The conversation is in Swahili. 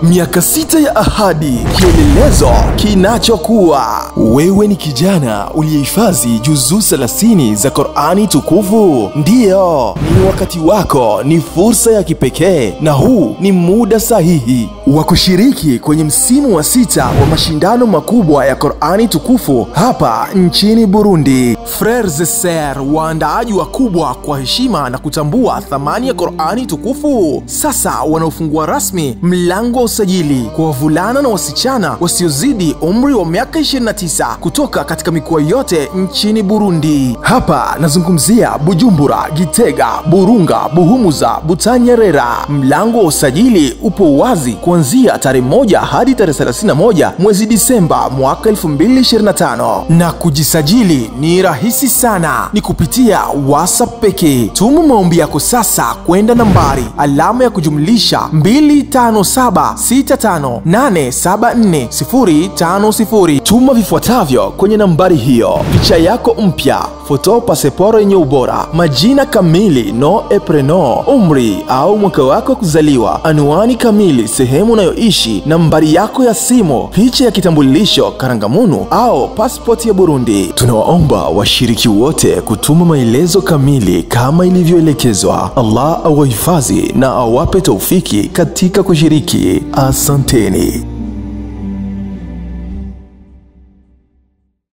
Miaka 6 ya ahadi, kielelezo kinachokuwa. Wewe ni kijana uliyehifadhi juzuu 30 za Qur'ani tukufu? Ndiyo, ni wakati wako, ni fursa ya kipekee, na huu ni muda sahihi wa kushiriki kwenye msimu wa 6 wa mashindano makubwa ya Qur'ani tukufu hapa nchini Burundi. Frères Sœurs, waandaaji wakubwa kwa heshima na kutambua thamani ya Qur'ani tukufu, sasa wanaofungua rasmi mlango wa usajili kwa wavulana na wasichana wasiozidi umri wa miaka 29 kutoka katika mikoa yote nchini Burundi. Hapa nazungumzia Bujumbura, Gitega, Burunga, Buhumuza, Butanyerera. Mlango wa usajili upo wazi kuanzia tarehe 1 hadi tarehe 31 mwezi Disemba mwaka 2025, na kujisajili ni rahisi sana, ni kupitia WhatsApp pekee. Tuma maombi yako sasa kwenda nambari alama ya kujumlisha 2576587450. Tuma vifuatavyo kwenye nambari hiyo: picha yako mpya, foto pasiporo yenye ubora, majina kamili no epreno, umri au mwaka wako kuzaliwa, anwani kamili, sehemu unayoishi, nambari yako ya simu, picha ya kitambulisho karangamunu au passport ya Burundi. Tunawaomba washiriki wote kutuma maelezo kamili kama ilivyoelekezwa. Allah awahifadhi na awape taufiki katika kushiriki. Asanteni.